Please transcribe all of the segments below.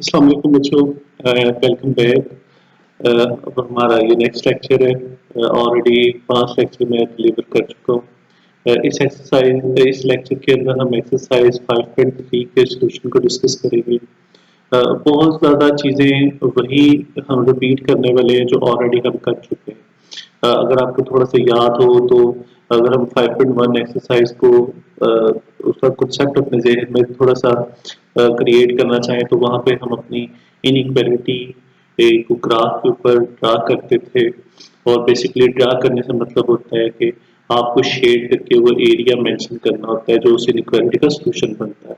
अस्सलाम वालेकुम बच्चों, वेलकम बैक। अब हमारा ये नेक्स्ट लेक्चर है। ऑलरेडी 5 लेक्चर मैं डिलीवर कर चुका हूँ। इस लेक्चर के अंदर हम एक्सरसाइज 5.3 के सॉल्यूशन को डिस्कस करेंगे। बहुत ज़्यादा चीज़ें वही हम रिपीट करने वाले हैं जो ऑलरेडी हम कर चुके हैं। अगर आपको थोड़ा सा याद हो तो अगर हम 5.1 एक्सरसाइज को उसका concept अपने ज़हन में थोड़ा सा क्रिएट करना चाहें तो वहाँ पे हम अपनी इनइक्वालिटी को ग्राफ के ऊपर ड्रा करते थे। और बेसिकली ड्रा करने से मतलब होता है कि आपको शेड करके वो एरिया मेंशन करना होता है जो उस इनइक्वालिटी का सॉल्यूशन बनता है।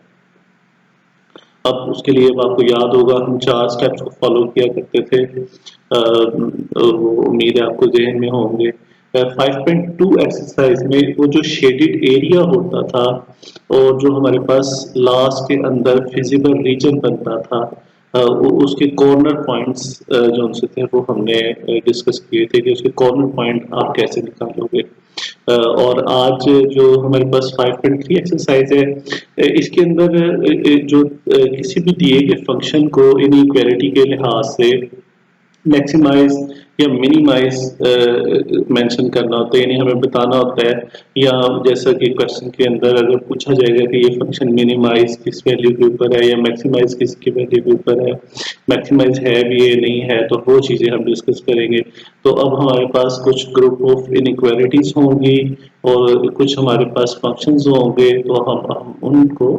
अब उसके लिए अब आपको याद होगा हम 4 स्टेप्स को फॉलो किया करते थे। वो उम्मीद है आपको ज़हन में होंगे। 5.2 एक्सरसाइज में वो जो शेडेड एरिया होता था और जो हमारे पास लास्ट के अंदर फिजिबल रीजन बनता था, वो उसके कॉर्नर पॉइंट्स जो उनसे थे वो हमने डिस्कस किए थे कि उसके कॉर्नर पॉइंट आप कैसे निकालोगे। और आज जो हमारे पास 5.3 एक्सरसाइज है, इसके अंदर जो किसी भी दिए गए फंक्शन को इनइक्वालिटी के लिहाज से मैक्सिमाइज या मिनिमाइज मेंशन करना होता है, यानी हमें बताना होता है। या जैसा कि क्वेश्चन के अंदर अगर पूछा जाएगा कि ये फंक्शन मिनिमाइज किस वैल्यू के ऊपर है या मैक्सिमाइज किसकी वैल्यू के ऊपर है, मैक्सिमाइज है भी ये नहीं है, तो वो चीज़ें हम डिस्कस करेंगे। तो अब हमारे पास कुछ ग्रुप ऑफ इनइक्वालिटीज होंगी और कुछ हमारे पास फंक्शंस होंगे, तो हम उनको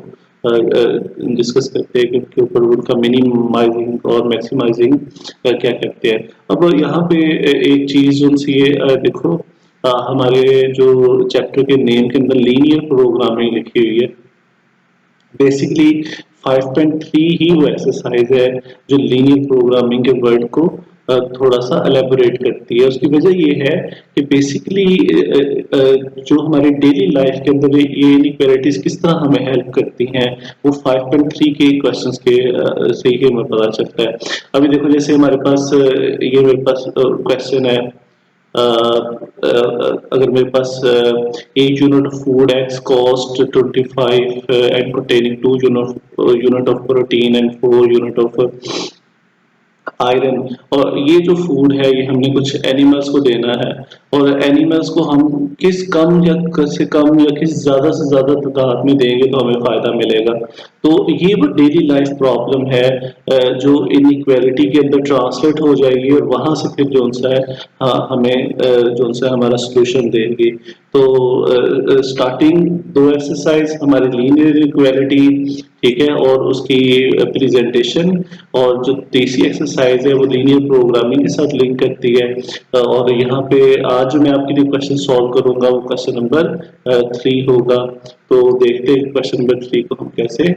डिस्कस करते हैं कि उनके ऊपर उनका मिनिमाइजिंग और मैक्सिमाइजिंग क्या करते हैं। अब यहाँ पे एक चीज़ उनसे ये देखो, हमारे जो चैप्टर के नेम के अंदर लीनियर प्रोग्रामिंग लिखी हुई है। बेसिकली 5.3 ही वो एक्सरसाइज है जो लीनियर प्रोग्रामिंग के वर्ड को थोड़ा सा एलेबोरेट करती है। उसकी वजह ये है कि बेसिकली जो हमारी डेली लाइफ के अंदर ये इनइक्वालिटीज किस तरह हमें हेल्प करती हैं वो 5.3 के क्वेश्चंस के से ही हमें पता चलता है। अभी देखो जैसे हमारे पास ये मेरे पास क्वेश्चन है। अगर मेरे पास each unit of food X cost 25 and containing 2 unit of protein and 4 unit of iron, और ये जो फूड है ये हमने कुछ एनिमल्स को देना है और एनिमल्स को हम किस कम या से कम या किस ज़्यादा से ज़्यादा तादाद में देंगे तो हमें फ़ायदा मिलेगा। तो ये वो डेली लाइफ प्रॉब्लम है जो इनइक्वालिटी के अंदर ट्रांसलेट हो जाएगी और वहाँ से फिर जो सा है हमें जो सा हमारा सोल्यूशन देंगी। तो स्टार्टिंग 2 एक्सरसाइज हमारी लीनियर इक्वालिटी, ठीक है, और उसकी प्रेजेंटेशन, और जो तीसरी एक्सरसाइज है वो लीनियर प्रोग्रामिंग के साथ लिंक करती है। और यहाँ पे आज मैं आपके लिए क्वेश्चन सॉल्व करूंगा, वो क्वेश्चन नंबर 3 होगा। तो देखते हैं क्वेश्चन नंबर 3 को हम कैसे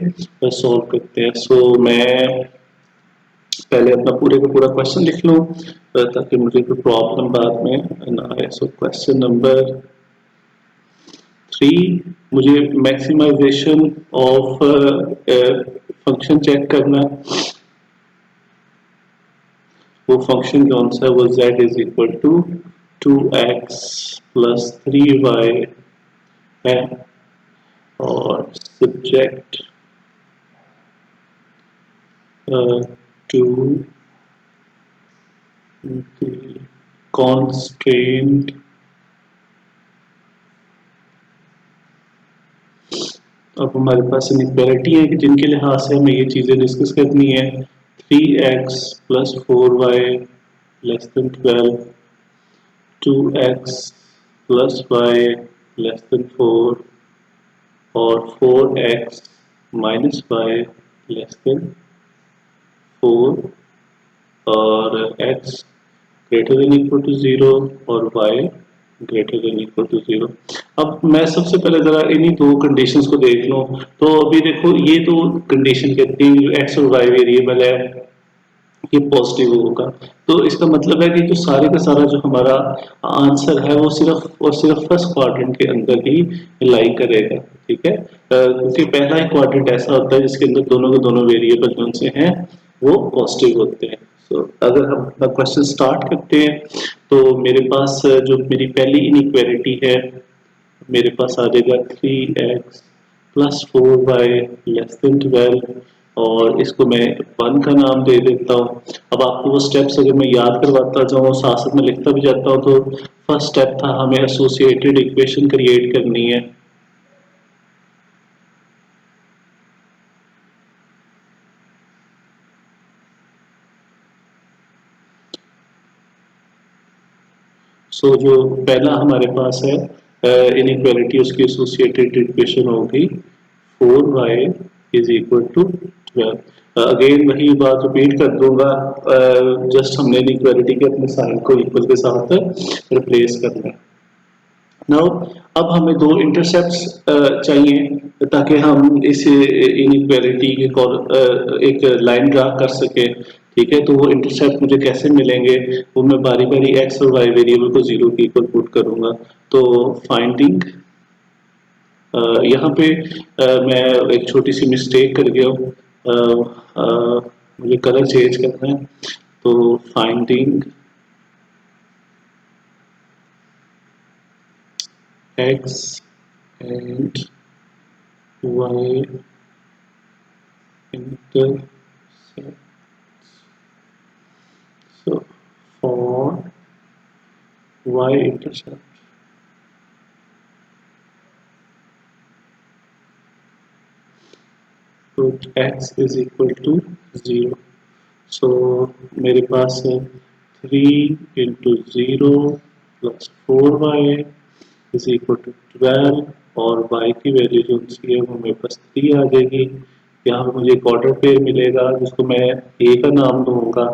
सॉल्व करते हैं। सो मैं पहले अपना पूरे का पूरा क्वेश्चन लिख लूँ ताकि मुझे कोई प्रॉब्लम बाद में ना आए। सो क्वेश्चन नंबर 3, मुझे मैक्सिमाइजेशन ऑफ फंक्शन चेक करना। वो फंक्शन कौन सा है, वो z is equal to 2x plus 3y है और सब्जेक्ट टू कॉन्स्ट्रेंट अब हमारे पास इनइक्वालिटी है कि जिनके लिहाज से हमें ये चीज़ें डिस्कस करनी है। 3x plus 4y less than 12, 2x plus y less than 4 और 4x minus y less than 4 और x greater than equal to 0 और y greater than equal to 0। अब मैं सबसे पहले जरा इन्हीं दो कंडीशंस को देख लूं। तो अभी देखो ये तो कंडीशन कहती है जो x और y वेरिएबल है ये पॉजिटिव होगा, तो इसका मतलब है कि जो सारे का सारा जो हमारा आंसर है वो सिर्फ और सिर्फ फर्स्ट क्वाड्रेंट के अंदर ही लाई करेगा। ठीक है, क्योंकि पहला ही क्वाड्रेंट ऐसा होता है जिसके अंदर दोनों के दोनों वेरिएबल जो से हैं वो पॉजिटिव होते हैं। तो अगर हम अपना क्वेश्चन स्टार्ट करते हैं तो मेरे पास जो मेरी पहली इनइक्वालिटी है, मेरे पास आ जाएगा 3x plus 4y less than 12। और इसको मैं 1 का नाम दे देता हूँ। अब आपको वो स्टेप्स अगर मैं याद करवाता जाऊँ, साथ साथ में लिखता भी जाता हूँ, तो फर्स्ट स्टेप था हमें एसोसिएटेड इक्वेशन क्रिएट करनी है। जो पहला हमारे पास है इनइक्वालिटी, उसकी एसोसिएटेड इक्वेशन होगी 4y is equal to 12। Again वही बात रिपीट कर दूंगा, जस्ट हमने इनइक्वालिटी के अपने साइन को इक्वल के साथ रिप्लेस करना है। नाउ अब हमें दो इंटरसेप्ट्स चाहिए ताकि हम इस इनइक्वालिटी के एक लाइन ड्रा कर सके। ठीक है, तो वो इंटरसेप्ट मुझे कैसे मिलेंगे, वो मैं बारी बारी एक्स और वाई वेरिएबल को जीरो के इक्वल पुट करूंगा। तो फाइंडिंग यहाँ पे मैं एक छोटी सी मिस्टेक कर गया हूँ, मुझे कलर चेंज करना है। तो finding x and y intercept. So for y intercept, put x is equal to 0. So मेरे पास है 3 into 0 plus 4y is equal to 12, और y की वैल्यू जो सी है वो मेरे पास 3 आ जाएगी। यहाँ पे मुझे एक ऑर्डर पेयर मिलेगा जिसको मैं a का नाम दूंगा,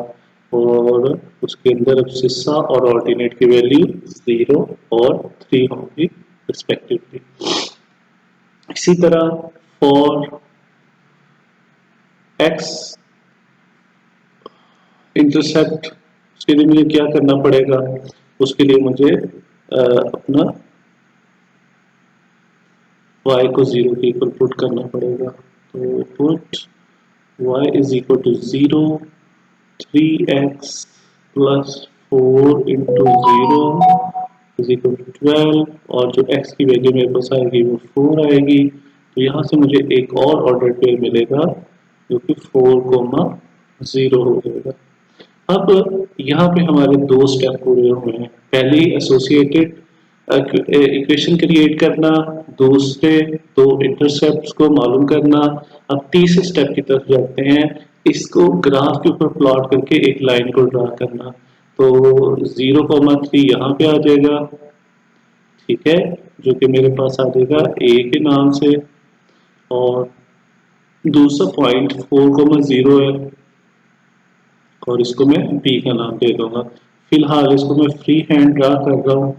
और उसके अंदर अब्सिस्सा और ऑर्डिनेट की वैल्यू 0 और 3 होंगी रिस्पेक्टिवली। इसी तरह फॉर x इंटरसेप्ट, उसके लिए मुझे क्या करना पड़ेगा, उसके लिए मुझे अपना y को 0 के इक्वल पुट करना पड़ेगा। तो put y is equal to 0, 3x plus 4 into 0 is equal to 12, और जो x की वैल्यू मेरे पास आएगी वो 4 आएगी। तो यहाँ से मुझे एक और ऑर्डर पेयर मिलेगा जो कि 4,0 हो जाएगा। अब यहाँ पे हमारे दो स्टेप पूरे हुए हैं, पहली एसोसिएटेड इक्वेशन क्रिएट करना, दूसरे दो इंटरसेप्ट्स को मालूम करना। अब तीसरे स्टेप की तरफ जाते हैं, इसको ग्राफ के ऊपर प्लॉट करके एक लाइन को ड्रा करना। तो 0,3 यहाँ पे आ जाएगा, ठीक है, जो कि मेरे पास आ जाएगा a के नाम से, और दूसरा पॉइंट 4,0 है और इसको मैं b का नाम दे दूंगा। फिलहाल इसको मैं फ्री हैंड ड्रा कर रहा हूँ,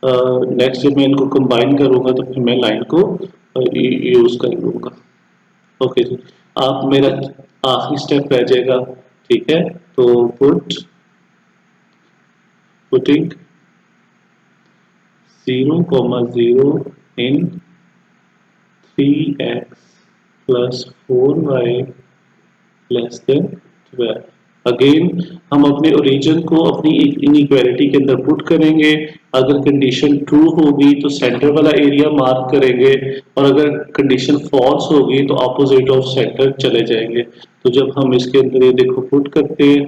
नेक्स्ट जब मैं इनको कंबाइन करूंगा तो फिर मैं लाइन को यूज कर लूंगा। ओके जी, आप मेरा आखिरी स्टेप रह जाएगा, ठीक है। तो putting 0,0 in 3x plus 4y less than 12। Again हम अपने ओरिजिन को अपनी इनइक्वालिटी के अंदर पुट करेंगे। अगर कंडीशन ट्रू होगी तो सेंटर वाला एरिया मार्क करेंगे, और अगर कंडीशन फॉल्स होगी तो अपोजिट ऑफ सेंटर चले जाएंगे। तो जब हम इसके अंदर ये देखो पुट करते हैं,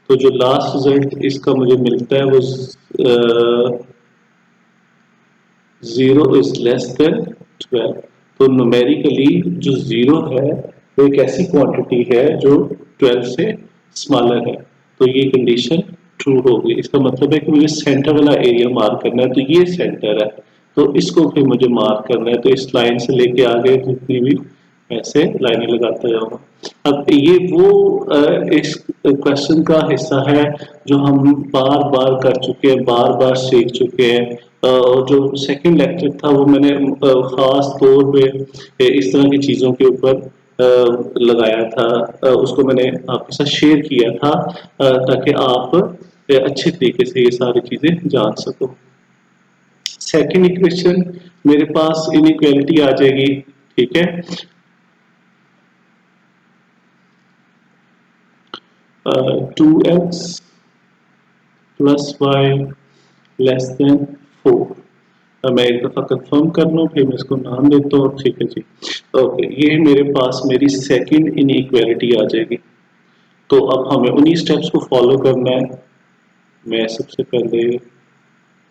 तो जो लास्ट रिजल्ट इसका मुझे मिलता है वो 0 इज लेस देन 12। तो न्यूमेरिकली जो 0 है वो एक ऐसी क्वांटिटी है जो 12 से स्मॉलर है। तो ये कंडीशन ट्रू होगी। इसका मतलब है कि मुझे सेंटर वाला एरिया मार्क करना है, तो ये सेंटर है, तो इसको भी मुझे मार्क करना है। तो इस लाइन से लेके आगे जितनी भी ऐसे लाइनें लगाता जाऊंगा। अब ये वो इस क्वेश्चन का हिस्सा है जो हम बार बार कर चुके हैं, बार बार सीख चुके हैं। और जो सेकंड लेक्चर था वो मैंने खास तौर पे इस तरह की चीज़ों के ऊपर लगाया था, उसको मैंने आपके साथ शेयर किया था ताकि आप अच्छे तरीके से ये सारी चीज़ें जान सको। सेकंड इक्वेशन मेरे पास इनइक्वालिटी आ जाएगी, ठीक है। 2x plus y less than 4। मैं एक दफ़ा कंफर्म कर लूँ, फिर मैं इसको नाम देता हूँ। ठीक है जी। ओके, ये मेरे पास मेरी सेकंड इनइक्वालिटी आ जाएगी। तो अब हमें उन्हीं स्टेप्स को फॉलो करना है। मैं सबसे पहले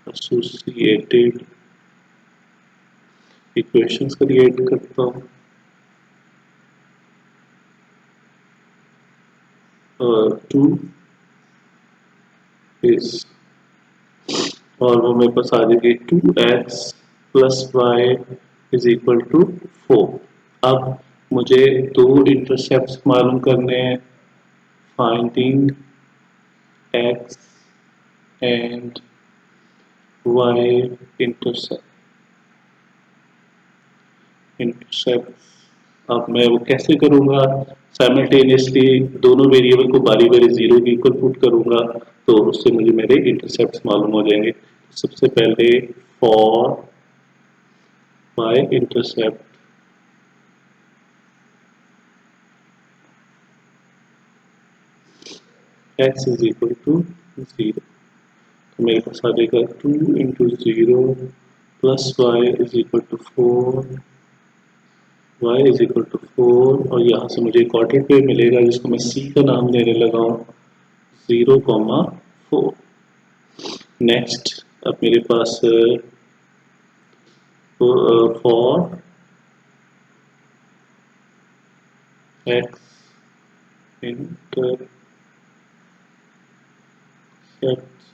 एसोसिएटेड इक्वेशंस क्रिएट करता हूँ। 2 इस, और वो मेरे पास आ जाएगी 2x plus y is equal to 4। अब मुझे दो इंटरसेप्ट्स मालूम करने हैं, finding x and y intercept. अब मैं वो कैसे करूँगा? साइमल्टेनियसली दोनों वेरिएबल को बारी बारी जीरो के इक्वल पुट करूँगा, तो उससे मुझे मेरे इंटरसेप्ट्स मालूम हो जाएंगे। सबसे पहले for y intercept x is equal to 0, तो मेरे पास आ जाएगा 2 into 0 plus y is equal to 4, y is equal to 4, और यहाँ से मुझे एक ऑर्डर पे मिलेगा जिसको मैं c का नाम देने लगा हूँ, 0,4। नेक्स्ट, अब मेरे पास फॉर x इंटरसेप्ट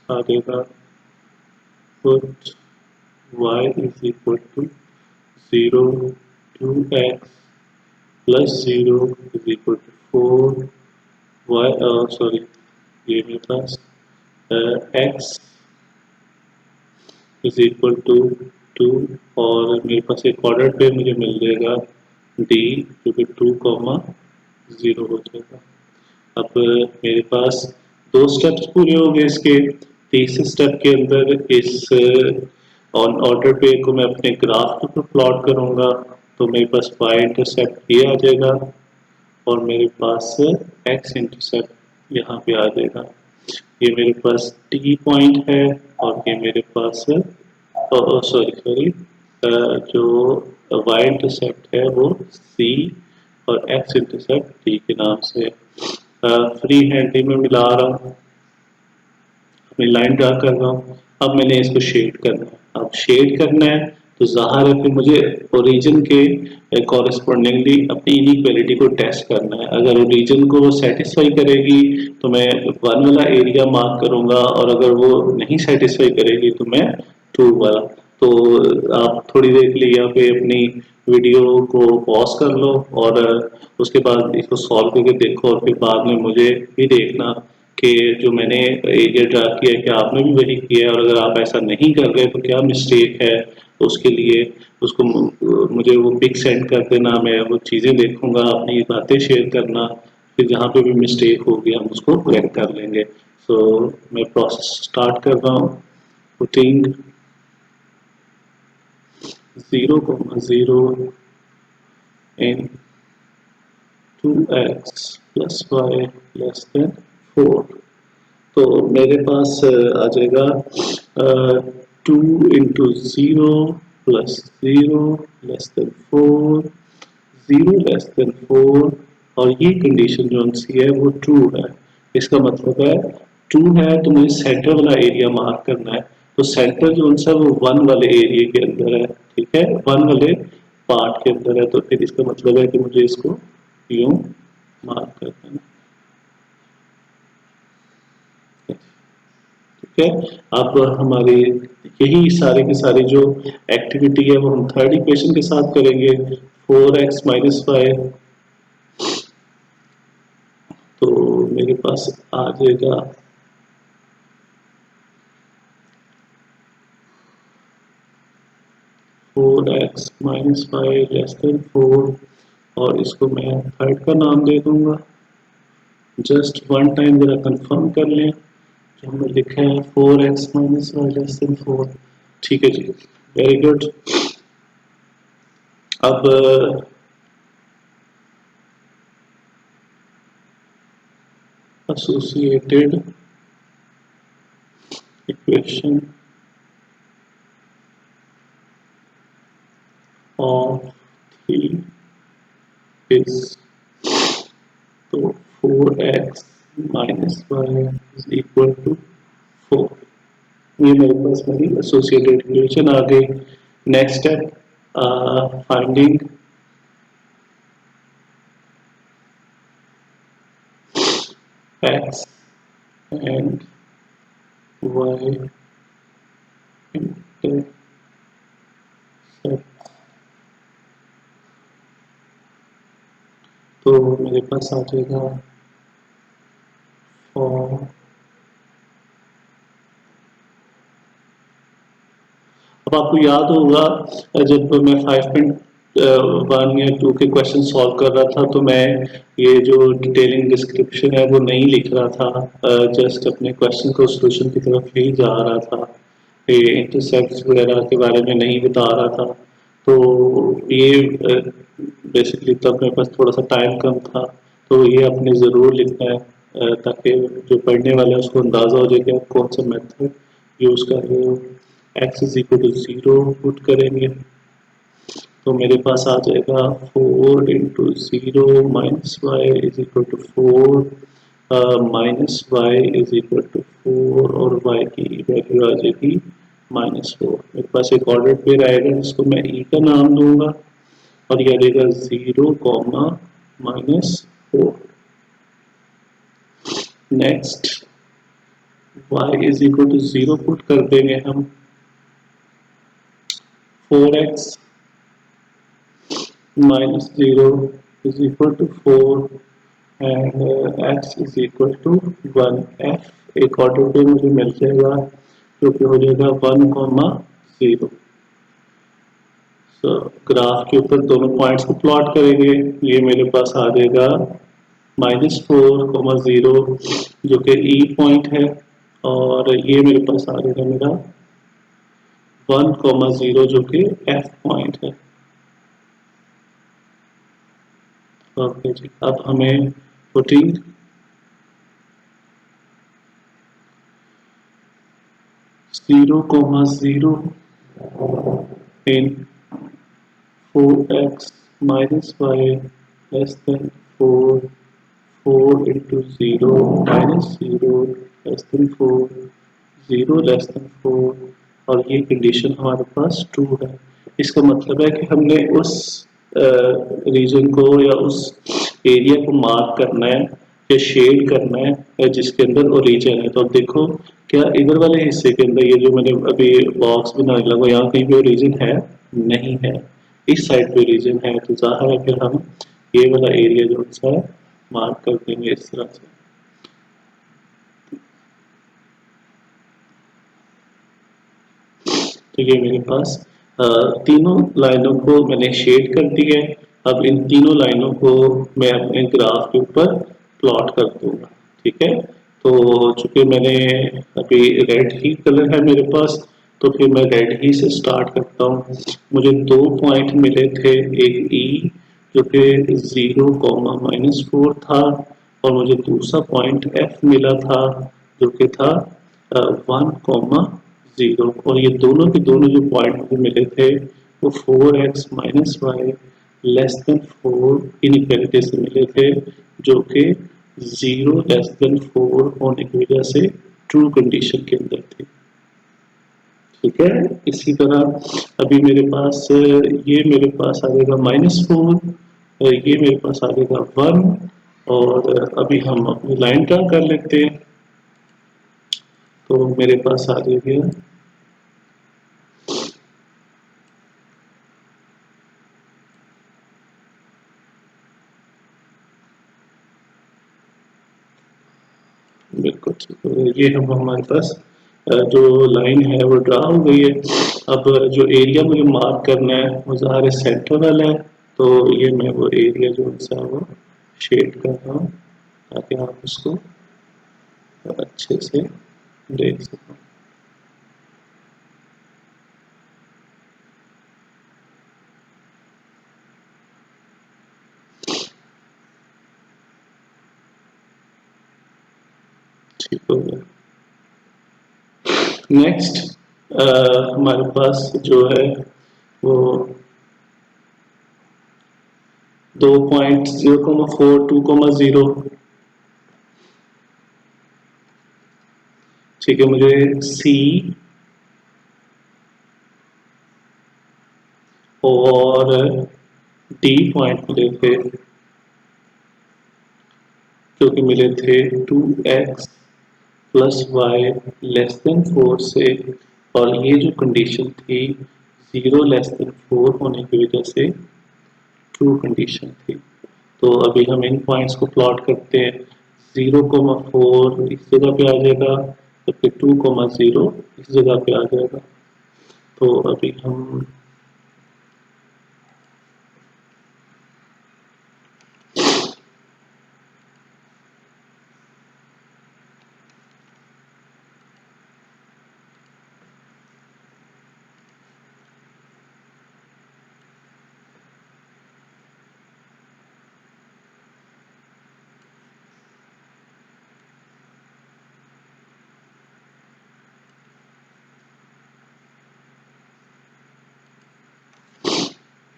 आ जाएगा put y is equal to 0, 2x plus 0 is equal to 4, y sorry, ये मेरे पास x इज इक्वल टू 2, और मेरे पास एक ऑर्डर पे मुझे मिल जाएगा d जो कि 2,0 हो जाएगा। अब मेरे पास दो स्टेप्स पूरे हो गए इसके। तीसरे स्टेप के अंदर इस ऑन ऑर्डर पे को मैं अपने ग्राफ के ऊपर प्लॉट करूंगा, तो मेरे पास y इंटरसेप्ट ये आ जाएगा और मेरे पास x इंटरसेप्ट यहाँ पे आ जाएगा। ये मेरे पास t पॉइंट है और ये मेरे पास सॉरी जो y इंटरसेप्ट है वो c और x इंटरसेप्ट t के नाम से फ्री हैंड में मिला रहा हूँ, मैं लाइन ड्रा कर रहा हूँ। अब मैंने इसको शेड करना है। अब शेड करना है तो ज़ाहिर है कि मुझे ओरिजिन के कॉरेस्पॉन्डिंगली अपनी इनइक्वालिटी को टेस्ट करना है। अगर ओरिजिन को सेटिस्फाई करेगी तो मैं 1 वाला एरिया मार्क करूंगा, और अगर वो नहीं सेटिस्फाई करेगी तो मैं 2 वाला। तो आप थोड़ी देर के लिए यहाँ पे अपनी वीडियो को पॉज कर लो और उसके बाद इसको सॉल्व करके देखो, और फिर बाद में मुझे भी देखना कि जो मैंने एरिया ड्रा किया है क्या आपने भी वही किया है, और अगर आप ऐसा नहीं कर रहे तो क्या मिस्टेक है। तो उसके लिए उसको मुझे वो पिक सेंड कर देना, मैं वो चीज़ें देखूंगा, अपनी बातें शेयर करना, फिर जहाँ पे भी मिस्टेक होगी हम उसको करेक्ट कर लेंगे। सो मैं प्रोसेस स्टार्ट कर रहा हूँ। Putting 0,0 in 2x plus y less than 4, तो मेरे पास आ जाएगा 2 into 0 plus 0 less than 4, 0 less than 4, और ये कंडीशन जो सी है वो ट्रू है। इसका मतलब है ट्रू है तो मुझे सेंटर वाला एरिया मार्क करना है। तो सेंटर जो सा वो 1 वाले एरिया के अंदर है, ठीक है, 1 वाले पार्ट के अंदर है, तो फिर इसका मतलब है कि मुझे इसको यूं मार्क कर देना। ठीक है, अब हमारी यही सारे के सारे जो एक्टिविटी है वो हम थर्ड इक्वेशन के साथ करेंगे। 4x माइनस 5, तो मेरे पास आ जाएगा 4x माइनस 5 लेस देन 4, और इसको मैं थर्ड का नाम दे दूंगा। जस्ट वन टाइम जरा कंफर्म कर लें, जो हमने लिखा है 4x माइनस 5 लेस देन 4। ठीक है जी, वेरी गुड। अब associated equation of three is, तो 4x minus y is equal to 4। ये मेरे पास मेरी एसोसिएटेड इक्वेशन आ गई। Next step, finding x and y intersect. तो मेरे पास आ जाएगा फॉर, अब आपको याद होगा जब मैं 5.1 या 2 के क्वेश्चन सॉल्व कर रहा था तो मैं ये जो डिटेलिंग डिस्क्रिप्शन है वो नहीं लिख रहा था, जस्ट अपने क्वेश्चन को सोल्यूशन की तरफ ही जा रहा था, ये इंटरसेप्ट्स वगैरह के बारे में नहीं बता रहा था। तो ये बेसिकली तब मेरे पास थोड़ा सा टाइम कम था, तो ये आपने ज़रूर लिखना है, ताकि जो पढ़ने वाला है उसको अंदाज़ा हो जाए कि आप कौन सा मेथड यूज़ कर रहे हो। x is equal to 0 put करेंगे तो मेरे पास आ जाएगा 4 into 0 minus y is equal to 4, minus y is equal to 4 और y की वैल्यू आ जाएगी -4। मेरे पास एक ऑर्डर पेयर आएगा जिसको मैं e का नाम दूंगा और यह देगा 0 comma -4। Next y is equal to 0 put कर देंगे हम, 4x minus 0 is equal to 4 and x is equal to 1। f एक ऑर्डर पे मुझे मिल जाएगा जो कि हो जाएगा 1 कॉमा 0। सो ग्राफ के ऊपर दोनों पॉइंट्स को प्लॉट करेंगे, ये मेरे पास आ जाएगा -4 कॉमा 0 जो कि ई पॉइंट है और ये मेरे पास आ जाएगा मेरा 1 कॉमा 0 जो कि एफ पॉइंट है। ओके जी, अब हमें पुटिंग ज़ीरो कॉमा 0 इन 4x minus y less than 4, 4 into 0 minus 0 less than 4, 0 less than 4 और ये कंडीशन हमारे पास ट्रू है। इसका मतलब है कि हमने उस रीजन को या उस एरिया को मार्क करना है या शेड करना है जिसके अंदर ओरिजिन है। तो अब देखो क्या इधर वाले हिस्से के अंदर ये जो मैंने अभी बॉक्स बनाने लगा यहाँ कहीं पे ओरिजिन है? नहीं है। इस साइड पे रीजन है तो ज़ाहिर है फिर हम ये वाला एरिया जो सा है मार्क कर देंगे इस तरह से। तो ये मेरे पास तीनों लाइनों को मैंने शेड कर दिया है। अब इन तीनों लाइनों को मैं अपने ग्राफ के ऊपर प्लॉट कर दूंगा। ठीक है, तो चूंकि मैंने अभी रेड ही कलर है मेरे पास तो फिर मैं रेड ही से स्टार्ट करता हूँ। मुझे दो पॉइंट मिले थे, एक ई जो कि 0 कॉमा -4 था और मुझे दूसरा पॉइंट एफ मिला था जो कि था 1 कॉमा 0 और ये दोनों के दोनों जो पॉइंट मुझे मिले थे वो 4x minus y less than 4 inequality से मिले थे जो कि 0 लेस देन 4 होने की वजह से ट्रू कंडीशन के अंदर थे। ठीक है, इसी तरह अभी मेरे पास ये मेरे पास आ जाएगा -4, ये मेरे पास आ जाएगा 1 और अभी हम अपनी लाइन ड्रा कर लेते हैं। तो मेरे पास आ जाएगा बिल्कुल ठीक है, ये हम हमारे पास जो लाइन है वो ड्रा हो गई है। अब जो एरिया मुझे मार्क करना है वो ज़ाहिर सेंटर वाला है, तो ये मैं वो एरिया जो है वो शेड कर रहा हूँ ताकि आप उसको अच्छे से देख सको। ठीक हो गया। नेक्स्ट हमारे पास जो है वो 2.0,4 2,0 ठीक है। मुझे सी और डी पॉइंट मिले थे, जो कि मिले थे 2x plus Y less than 4 से, और ये जो कंडीशन थी 0 लेस देन 4 होने की वजह से ट्रू कंडीशन थी। तो अभी हम इन पॉइंट्स को प्लॉट करते हैं। 0,4 इस जगह पे आ जाएगा, तो फिर 2,0 इस जगह पे आ जाएगा। तो अभी हम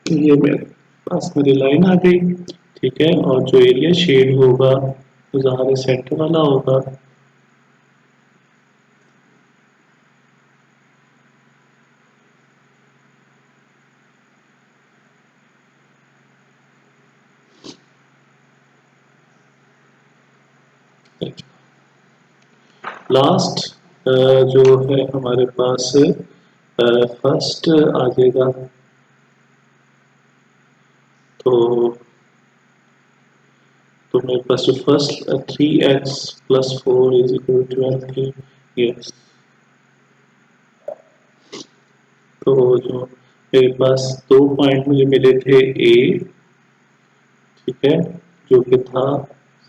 ये मेरे पास मेरी लाइन आ गई, ठीक है। और जो एरिया शेड होगा वो जहाँ सेंटर वाला होगा। लास्ट जो है हमारे पास फर्स्ट आ जाएगा। तो मेरे पास जो first 3x plus 4 is equal to 12 थी, यस। तो जो मेरे पास दो पॉइंट मुझे मिले थे ए, ठीक है, जो कि था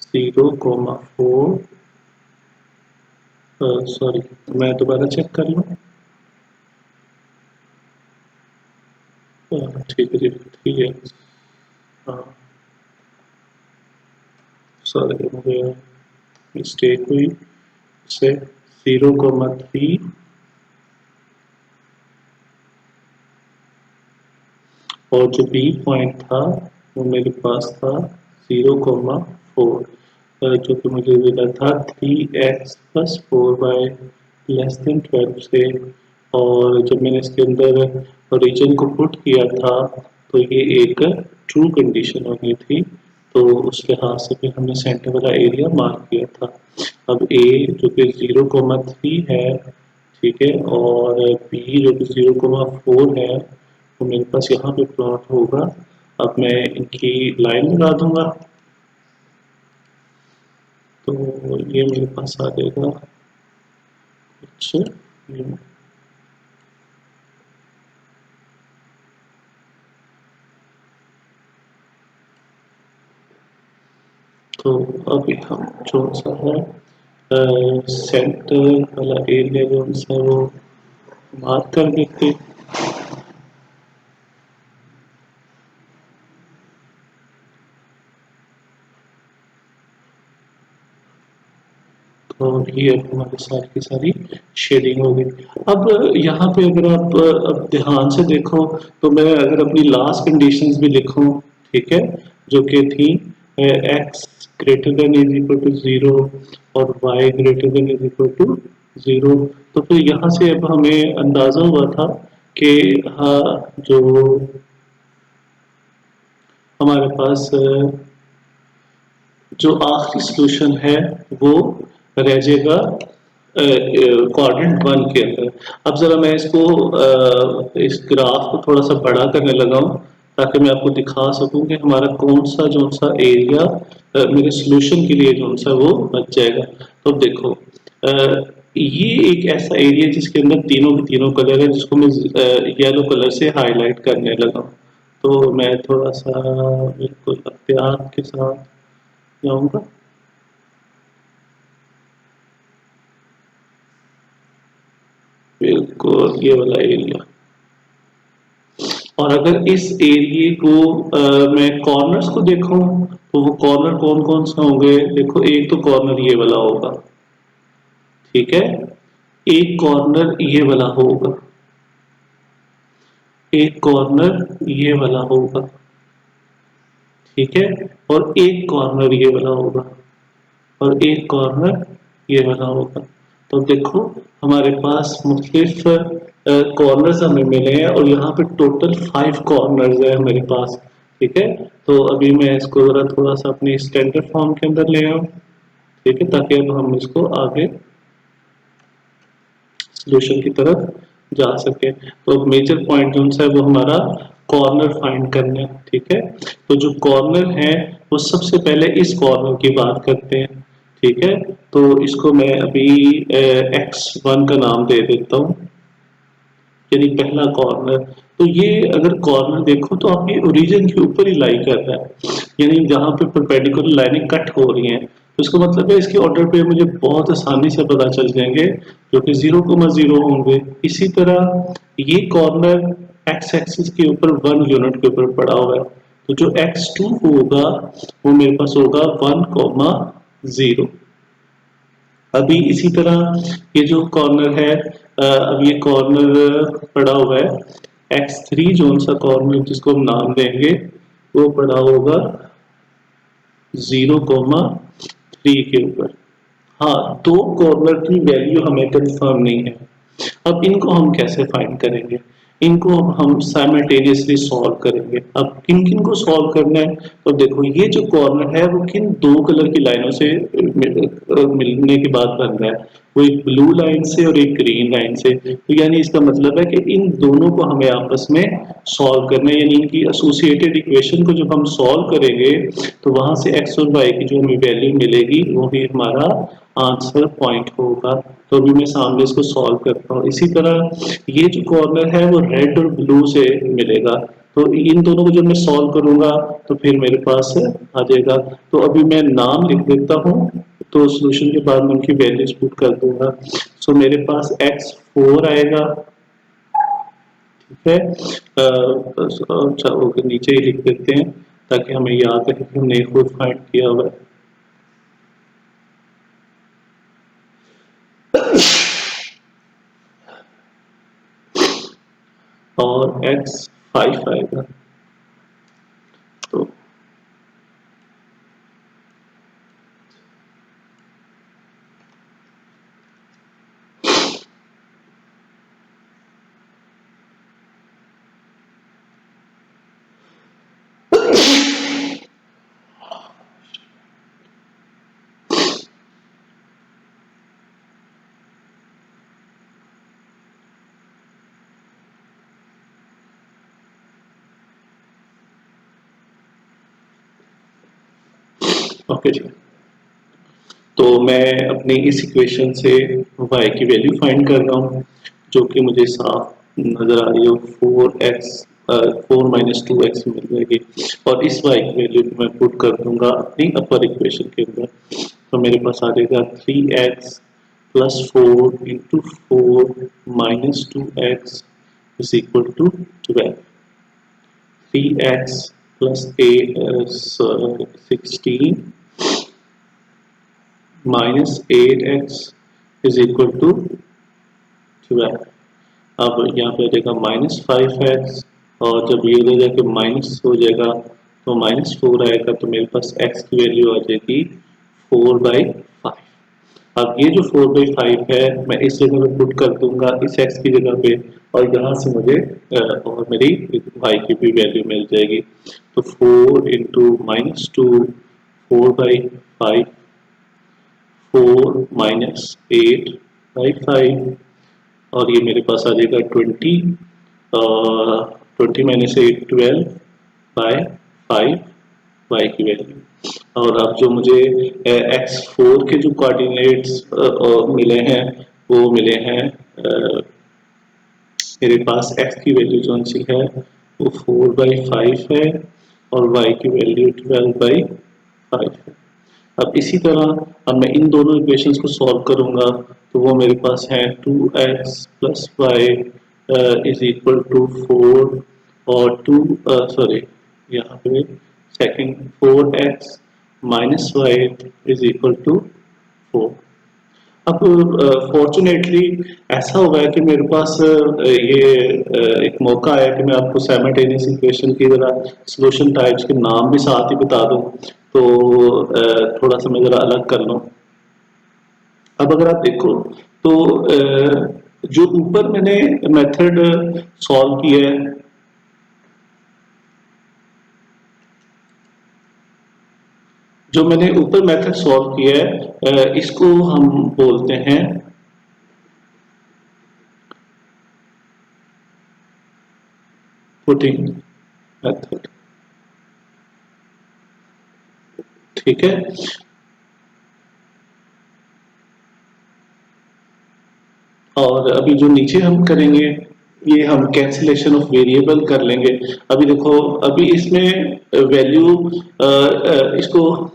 0,4, सॉरी मैं दोबारा चेक कर लूँ। ठीक है जी, ठीक है। हाँ सॉरी, मुझे मिस्टेक हुई से 0,3 और जो बी पॉइंट था वो मेरे पास था 0,4, जो कि मुझे मिला था 3x plus 4y less than 12 से। और जब मैंने इसके अंदर रीजन को पुट किया था तो ये एक ट्रू कंडीशन हो गई थी। तो उस लिहाज से भी हमने सेंटर वाला एरिया मार्क किया था। अब ए जो कि 0,3 है, ठीक है, और बी जो कि 0,4 है, तो मेरे पास यहाँ पे प्लॉट होगा। अब मैं इनकी लाइन लगा दूंगा, तो ये मेरे पास आ जाएगा कुछ ये। तो अभी हम जो सा है सेंटर वाला एरिया जो सा वो मार्क कर देते हैं। और ये हमारी सारी की सारी शेडिंग हो गई। अब यहाँ पे अगर आप अब ध्यान से देखो, तो मैं अगर अपनी लास्ट कंडीशंस भी लिखूं, ठीक है, जो कि थी x greater than is equal to 0 और y greater than is equal to 0, तो फिर यहाँ से अब हमें अंदाजा हुआ था कि हाँ, जो हमारे पास जो आखिरी सॉल्यूशन है वो रह जाएगा क्वाड्रेंट 1 के अंदर। अब जरा मैं इसको इस ग्राफ को थोड़ा सा बड़ा करने लगा हूँ, ताकि मैं आपको दिखा सकूं कि हमारा कौन सा जो सा एरिया मेरे सॉल्यूशन के लिए जो सा वो बच जाएगा। तो अब देखो, ये एक ऐसा एरिया जिसके अंदर तीनों के तीनों कलर है, जिसको मैं येलो कलर से हाईलाइट करने लगा हूँ। तो मैं थोड़ा सा बिल्कुल एहतियात के साथ जाऊंगा। बिल्कुल ये वाला एरिया। और अगर इस एरिया को मैं कॉर्नर्स को देखूं, तो वो कॉर्नर कौन कौन से होंगे? देखो, एक तो कॉर्नर ये वाला होगा, ठीक है, एक कॉर्नर ये वाला होगा, एक कॉर्नर ये वाला होगा, ठीक है, और एक कॉर्नर ये वाला होगा और एक कॉर्नर ये वाला होगा। तो देखो हमारे पास मुख्तलिफ कॉर्नर्स हमें मिले हैं और यहाँ पे टोटल 5 कॉर्नर्स है मेरे पास। ठीक है, तो अभी मैं इसको जरा थोड़ा सा अपनी स्टैंडर्ड फॉर्म के अंदर ले आऊँ। ठीक है, ताकि अब हम इसको आगे सॉल्यूशन की तरफ जा सके। तो मेजर पॉइंट जो है वो हमारा कॉर्नर फाइंड करना है। ठीक है, तो जो कॉर्नर है वो सबसे पहले इस कॉर्नर की बात करते हैं। ठीक है, तो इसको मैं अभी x1 का नाम दे देता हूँ, यानी पहला कॉर्नर। तो ये अगर कॉर्नर देखो तो आपके ओरिजिन के ऊपर ही लाई कर रहा है, यानी जहाँ पे परपेंडिकुलर लाइनें कट हो रही हैं, तो इसका मतलब है इसके ऑर्डर पे मुझे बहुत आसानी से पता चल जाएंगे, जो कि 0,0 होंगे। इसी तरह ये कॉर्नर एक्स एक्सिस के ऊपर 1 यूनिट के ऊपर पड़ा हुआ है, तो जो x2 होगा वो मेरे पास होगा 1,0। अभी इसी तरह ये जो कॉर्नर है, अब ये कॉर्नर पड़ा हुआ है x3, जो सा कॉर्नर जिसको हम नाम देंगे वो पड़ा होगा 0,3 के ऊपर। हाँ, दो कॉर्नर की वैल्यू हमें कंफर्म नहीं है। अब इनको हम कैसे फाइंड करेंगे? इनको अब हम साइमल्टेनियसली सॉल्व करेंगे। अब किन किन को सॉल्व करना है? तो देखो ये जो कॉर्नर है वो किन दो कलर की लाइनों से मिलने के बाद बन रहा है, वो एक ब्लू लाइन से और एक ग्रीन लाइन से। तो यानी इसका मतलब है कि इन दोनों को हमें आपस में सॉल्व करना है, यानी इनकी एसोसिएटेड इक्वेशन को जब हम सॉल्व करेंगे तो वहां से एक्स और वाई की जो हमें वैल्यू मिलेगी वो भी हमारा आंसर पॉइंट होगा। तो अभी मैं सामने इसको सॉल्व करता हूँ। इसी तरह ये जो कॉर्नर है वो रेड और ब्लू से मिलेगा, तो इन दोनों को जब मैं सॉल्व करूंगा तो फिर मेरे पास आ जाएगा। तो अभी मैं नाम लिख देता हूँ, तो सॉल्यूशन के बाद मैं उनकी वैल्यूज पुट कर दूंगा। सो मेरे पास x4 आएगा। ठीक है, अच्छा ओके, नीचे ही लिख देते हैं ताकि हमें याद रहे कि हमने खुद फाइंड किया हुआ है। और x5 आएगा। तो ओके जी, तो मैं अपनी इस इक्वेशन से y की वैल्यू फाइंड कर रहा हूँ, जो कि मुझे साफ नजर आ रही है। 4 - 2x मिल जाएगी, और इस y की वैल्यू मैं पुट कर दूंगा अपनी अपर इक्वेशन के अंदर। तो मेरे पास आ जाएगा 3x + 4 × 4 - 2x is equal to 12। 3x + 16 -8x is equal to 12। अब यहाँ पे आ जाएगा -5x, और जब ये हो जाके माइनस हो जाएगा तो -4 आएगा, तो मेरे पास x की वैल्यू आ जाएगी 4/5। अब ये जो 4/5 है मैं इस जगह पे पुट कर दूंगा, इस x की जगह पे, और यहाँ से मुझे और मेरी y की भी वैल्यू मिल जाएगी। तो 4 × -2 4/5, 4 - 8/5, और ये मेरे पास आ जाएगा 20, 20 - 8 12/5 y की वैल्यू। और अब जो मुझे x4 के जो कोऑर्डिनेट्स मिले हैं वो मिले हैं, मेरे पास x की वैल्यू जो सी है वो 4/5 है और y की वैल्यू 12/5 है। अब इसी तरह अब मैं इन दोनों इक्वेशंस को सॉल्व करूंगा, तो वो मेरे पास है 2x + y is equal to 4, और यहाँ पे second 4x - y is equal to 4। अब फॉर्चुनेटली ऐसा हुआ है कि मेरे पास एक मौका आया कि मैं आपको साइमल्टेनियस इक्वेशन की जरा सॉल्यूशन टाइप्स के नाम भी साथ ही बता दूं, तो थोड़ा सा मैं जरा अलग कर लूं। अब अगर आप देखो तो जो ऊपर मैंने मेथड सॉल्व किया है, जो मैंने ऊपर मेथड सॉल्व किया है इसको हम बोलते हैं पुटिंग मेथड। ठीक है, और अभी जो नीचे हम करेंगे ये हम कैंसिलेशन ऑफ वेरिएबल कर लेंगे। अभी देखो, अभी इसमें वैल्यू इसको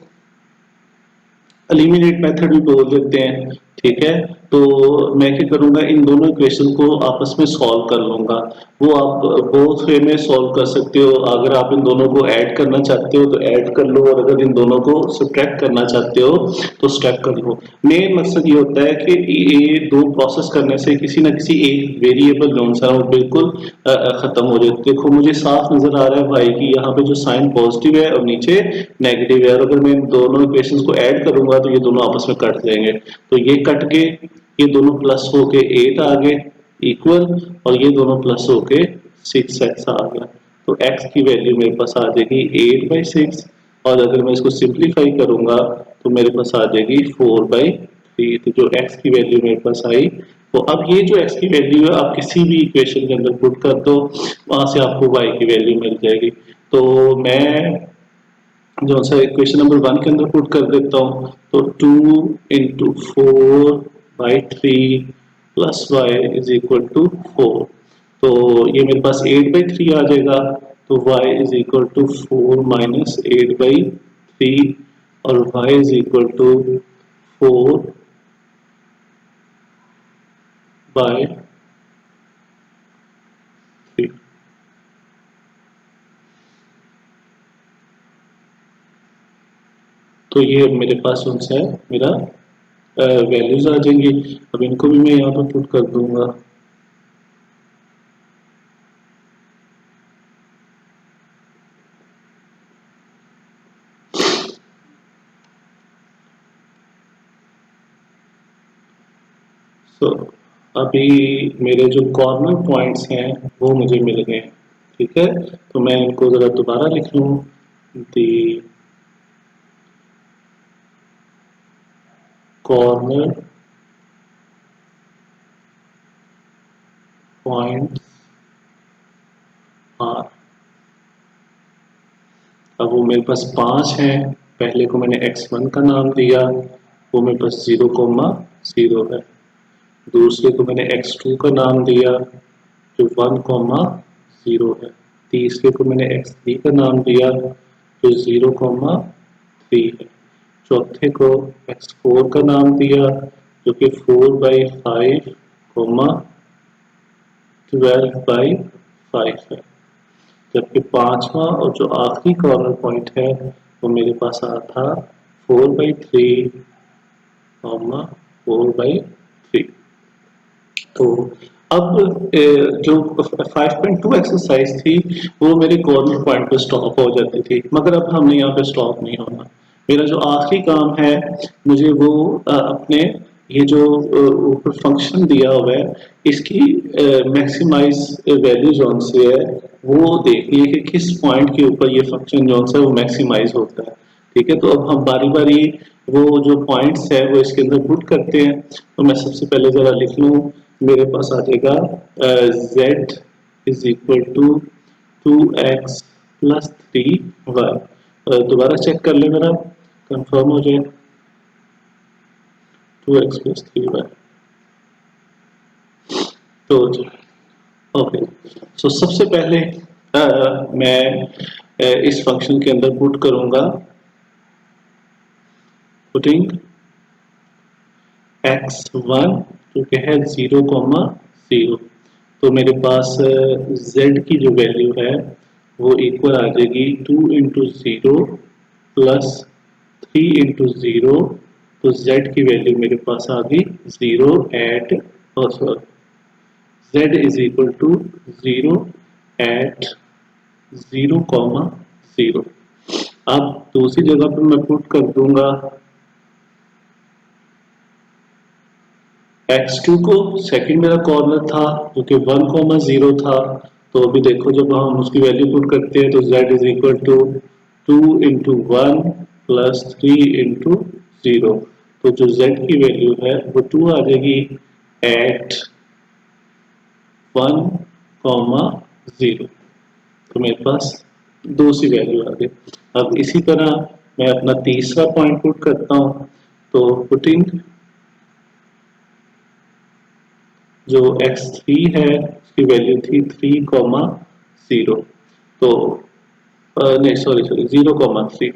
एलिमिनेट मेथड भी बोल देते हैं। ठीक है, तो मैं क्या करूंगा, इन दोनों इक्वेशन को आपस में सॉल्व कर लूंगा। वो आप बोथ वे में सॉल्व कर सकते हो। अगर आप इन दोनों को ऐड करना चाहते हो तो ऐड कर लो, और अगर इन दोनों को सब्ट्रैक्ट करना चाहते हो तो सब्ट्रैक्ट कर लो। मेन मकसद ये होता है कि ये दो प्रोसेस करने से किसी ना किसी एक वेरिएबल जो सा वो बिल्कुल खत्म हो जाए। देखो मुझे साफ नजर आ रहा है भाई कि यहाँ पे जो साइन पॉजिटिव है और नीचे नेगेटिव है, और अगर मैं इन दोनों इक्वेशंस को ऐड करूंगा तो ये दोनों आपस में कट जाएंगे। तो ये कट के ये दोनों प्लस होके 8 आ गए इक्वल, और ये दोनों प्लस होके 6x आ गया। तो x की वैल्यू मेरे पास आ जाएगी 8/6, और अगर मैं इसको सिंप्लीफाई करूंगा तो मेरे पास आ जाएगी 4/3। तो जो x की वैल्यू मेरे पास आई, तो अब ये जो x की वैल्यू है आप किसी भी इक्वेशन के अंदर पुट कर दो, वहां से आपको y की वैल्यू मिल जाएगी। तो मैं जो सा इक्वेशन नंबर 1 के अंदर पुट कर देता हूँ, तो 2 × 4/3 plus y is equal to 4। तो ये मेरे पास 8/3 आ जाएगा, तो y इज इक्वल टू 4 - 8/3, और y इज इक्वल टू 4/3। तो ये मेरे पास उनसे मेरा वैल्यूज आ जाएंगी। अब इनको भी मैं यहाँ पर पुट कर दूंगा। तो अभी मेरे जो कॉर्नर पॉइंट्स हैं वो मुझे मिल गए। ठीक है, तो मैं इनको जरा दोबारा लिख लूँ। दी कॉर्नर पॉइंट्स आर, अब वो मेरे पास 5 हैं। पहले को मैंने x1 का नाम दिया, वो मेरे पास 0,0 है। दूसरे को मैंने x2 का नाम दिया जो 1,0 है। तीसरे को मैंने x3 का नाम दिया जो 0,3 है। चौथे को x4 का नाम दिया जो कि 4/5, 12/5 है। जबकि पांचवा और जो आखिरी कॉर्नर पॉइंट है वो मेरे पास आया था 4/3, 4/3। तो अब जो 5.2 एक्सरसाइज थी वो मेरे कॉर्नर पॉइंट पे स्टॉप हो जाती थी, मगर अब हमने यहाँ पे स्टॉप नहीं होना। मेरा जो आखिरी काम है, मुझे वो अपने ये जो ऊपर फंक्शन दिया हुआ है इसकी मैक्सिमाइज वैल्यू जोन से है वो देखनी है कि किस पॉइंट के ऊपर ये फंक्शन जोन है वो मैक्सिमाइज होता है। ठीक है, तो अब हम बारी बारी वो जो पॉइंट्स है वो इसके अंदर पुट करते हैं। तो मैं सबसे पहले जरा लिख लूँ, मेरे पास आ जाएगा z is equal to 2x + 3y। दोबारा चेक कर ले मेरा, कंफर्म हो जाए। 2x + 3y। तो ओके, सो सबसे पहले मैं इस फंक्शन के अंदर पुट करूंगा, पुटिंग x1 जो कि है 0,0। तो मेरे पास z की जो वैल्यू है वो इक्वल आ जाएगी 2 × 0 + 3 × 0 तो z की वैल्यू मेरे पास आ गई 0 at z is equal to 0 at 0,0। अब दूसरी जगह पर मैं पुट कर दूंगा x2 को। सेकंड मेरा कॉर्नर था जो कि 1,0 था। तो अभी देखो जब हम उसकी वैल्यू पुट करते हैं तो z is equal to 2 into 1 plus 3 into 0। तो जो z की वैल्यू है वो 2 आ जाएगी एट 1,0। तो मेरे पास दो सी वैल्यू आ गई। अब इसी तरह मैं अपना तीसरा पॉइंट पुट करता हूँ। तो पुटिंग जो x3 है उसकी वैल्यू थी 3,0। तो नहीं सॉरी 0,3।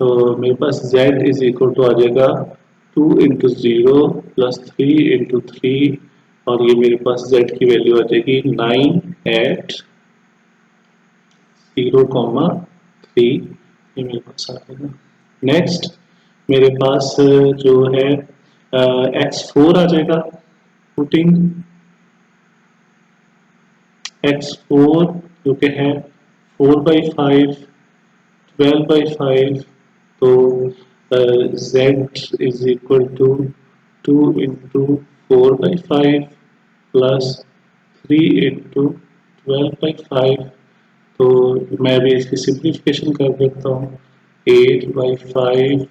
तो मेरे पास z इज इक्वल टू आ जाएगा 2 इंटू 0 प्लस 3 इंटू 3। और ये मेरे पास z की वैल्यू आ जाएगी 9 एट 0,3। ये मेरे पास आ जाएगा। नेक्स्ट मेरे पास जो है x4 आ जाएगा। पुटिंग x4 जो कि है 4/5 12/5। तो z is equal to 2 into 4/5 plus 3 into 12/5। तो मैं भी इसकी सिंप्लीफिकेशन कर देता हूँ। 8/5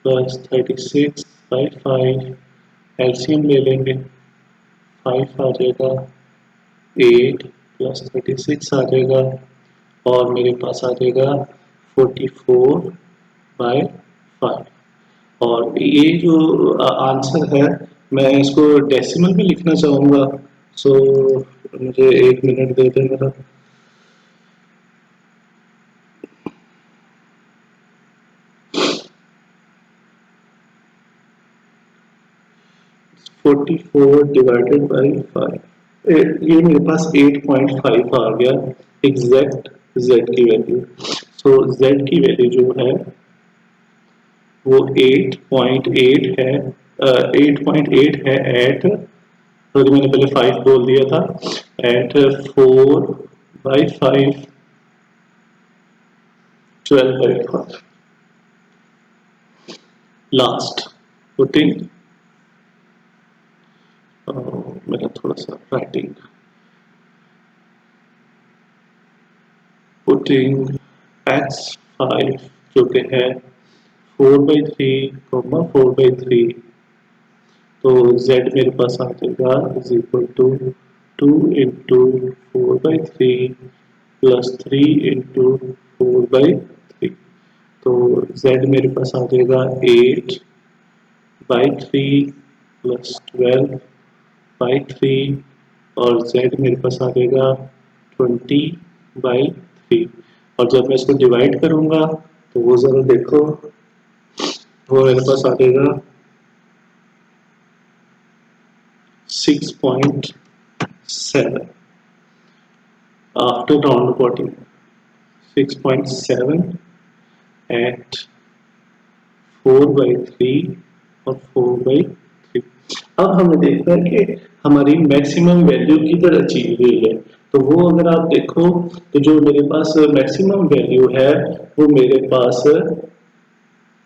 प्लस 36/5 एलसीएम ले लेंगे 5 आ जाएगा। 8 प्लस 36 आ जाएगा और मेरे पास आ जाएगा 44/5। और ये जो आंसर है मैं इसको डेसिमल में लिखना चाहूँगा। सो मुझे 1 मिनट दे दें मेरा। 44 डिवाइडेड बाई 5। ये मेरे पास 8.5 आ गया एग्जैक्ट z की वैल्यू। सो z की वैल्यू जो है वो 8.8 है। 8.8 है एट, सॉरी मैंने पहले 5 बोल दिया था, एट 4/5 12/5। लास्ट पुटिंग मेरा थोड़ा सा राइटिंग पुटिंग x5 जो कि है 4/3 तो z मेरे पास आ जाएगा is equal to 2 into 4/3 plus 3 into 4/3। तो z मेरे पास आ जाएगा 8/3 प्लस 12/3 और z मेरे पास आ जाएगा 20/3। और जब मैं इसको डिवाइड करूंगा तो वो जरा देखो, वो मेरे पास आ जाएगा 6.7 after round bottom 6.7 at 4/3 और 4/3। अब हमें देखना है कि हमारी मैक्सिमम वैल्यू किधर अचीव हुई है। तो वो अगर आप देखो तो जो मेरे पास मैक्सिमम वैल्यू है वो मेरे पास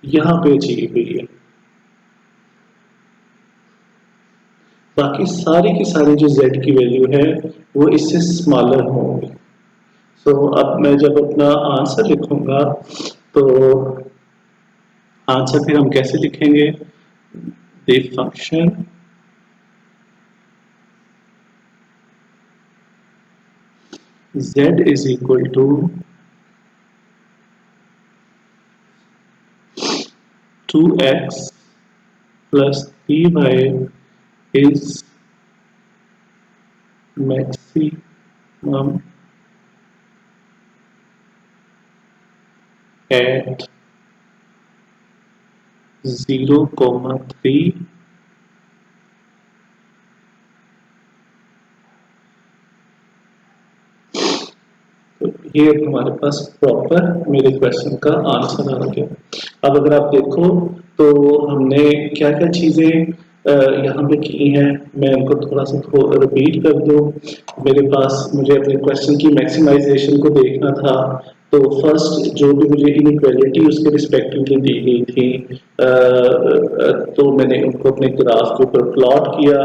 यहाँ पे अचीव हुई है। बाकी सारी की सारी जो z की वैल्यू है वो इससे स्मॉलर होंगी। सो अब मैं जब अपना आंसर लिखूंगा तो आंसर फिर हम कैसे लिखेंगे? The function z is equal to 2x plus 3y is maximum at 0,3। ये अब हमारे पास प्रॉपर मेरे क्वेश्चन का आंसर आ गया। अब अगर आप देखो तो हमने क्या क्या चीजें यहाँ पे की हैं, मैं इनको थोड़ा सा रिपीट कर दूं। मेरे पास मुझे अपने क्वेश्चन की मैक्सिमाइजेशन को देखना था, तो फर्स्ट जो भी मुझे इनइक्वालिटी उसके रिस्पेक्टिवली दी गई थी, तो मैंने उनको अपने ग्राफ के ऊपर प्लॉट किया,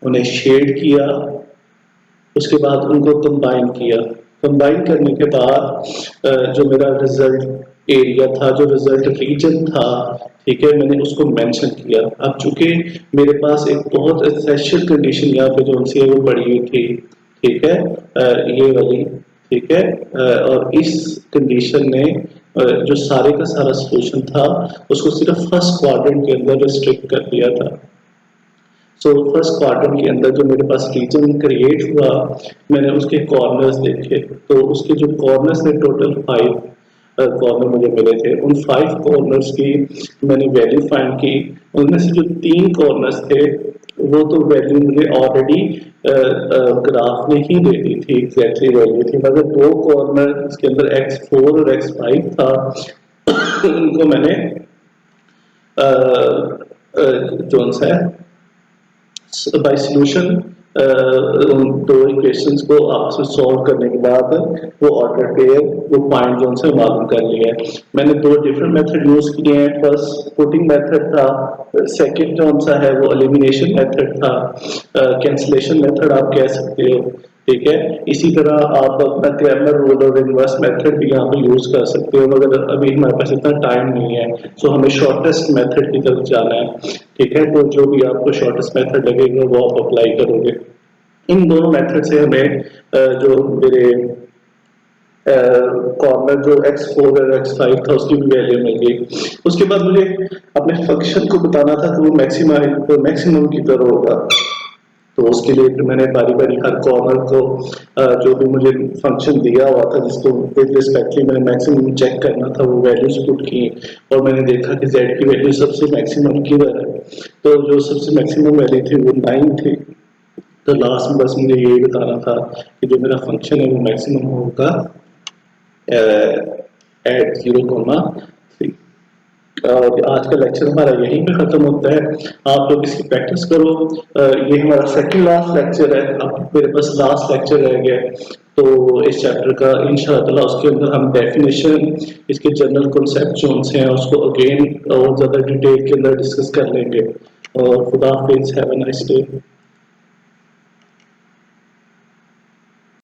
उन्हें शेड किया, उसके बाद उनको कंबाइन किया। कंबाइन करने के बाद जो मेरा रिजल्ट एरिया था, जो रिजल्ट रीजन था, ठीक है, मैंने उसको मेंशन किया। अब चूंकि मेरे पास एक बहुत एसेंशियल कंडीशन यहाँ पे जो उनसे वो पड़ी हुई थी, ठीक है, ये वाली, ठीक है, और इस कंडीशन ने जो सारे का सारा सोल्यूशन था उसको सिर्फ फर्स्ट क्वाड्रेंट के अंदर रिस्ट्रिक्ट कर दिया था। सो फर्स्ट क्वार्टर के अंदर जो मेरे पास रीजन क्रिएट हुआ, मैंने उसके कॉर्नर्स देखे, तो उसके जो कॉर्नर्स थे टोटल 5 कॉर्नर मुझे मिले थे। उन 5 कॉर्नर्स की मैंने वैल्यू फाइंड की। उनमें से जो 3 कॉर्नर्स थे वो तो वैल्यू मुझे ऑलरेडी ग्राफ में ही दे दी थी, एग्जैक्टली वैल्यू थी, मगर 2 कॉर्नर इसके अंदर x4 और x5 था उनको मैंने जो सा है बाय सॉल्यूशन उन दो इक्वेशंस को आपस में सॉल्व करने के बाद वो ऑर्डर पेयर वो पॉइंट जो से मालूम कर लिया है। मैंने 2 डिफरेंट मेथड यूज किए हैं। फर्स्ट पुटिंग मेथड था, सेकंड जो सा है वो एलिमिनेशन मेथड था, कैंसलेशन मेथड आप कह सकते हो, ठीक है। इसी तरह आप अपना क्रैमर रूल और इनवर्स मेथड भी यहाँ पे यूज कर सकते हो, मगर अभी हमारे पास इतना टाइम नहीं है, सो हमें शॉर्टेस्ट मेथड की तरफ जाना है, ठीक है। तो जो भी आपको शॉर्टेस्ट मेथड लगेगा वो आप अप्लाई करोगे। इन दोनों मेथड से हमें जो मेरे कॉर्नर जो x4 और x5 था उसकी भी वैल्यू मिल गई। उसके बाद मुझे अपने फंक्शन को बताना था कि वो मैक्सिमम की तरह होगा, तो उसके लिए फिर मैंने बारी बारी हर कॉर्नर को जो भी मुझे फंक्शन दिया हुआ था जिसको विद रिस्पेक्टली मैंने मैक्सिमम चेक करना था वो वैल्यूज पुट की, और मैंने देखा कि z की वैल्यू सबसे मैक्सिमम किधर है, तो जो सबसे मैक्सिमम वैल्यू थी वो 9 थी। तो लास्ट में बस मुझे यही बताना था कि जो मेरा फंक्शन है वो मैक्सिमम होगा एट 0,3। और आज का लेक्चर हमारा यहीं पे खत्म होता है। आप लोग इसकी प्रैक्टिस करो। ये हमारा सेकंड लास्ट लेक्चर है, अब मेरे पास लास्ट लेक्चर रह गया तो इस चैप्टर का इंशाअल्लाह उसके अंदर हम डेफिनेशन, इसके जनरल कॉन्सेप्ट जो हैं उसको अगेन और ज़्यादा डिटेल के अंदर डिस्कस कर लेंगे। और खुदा हाफिज़, हैव अ नाइस डे।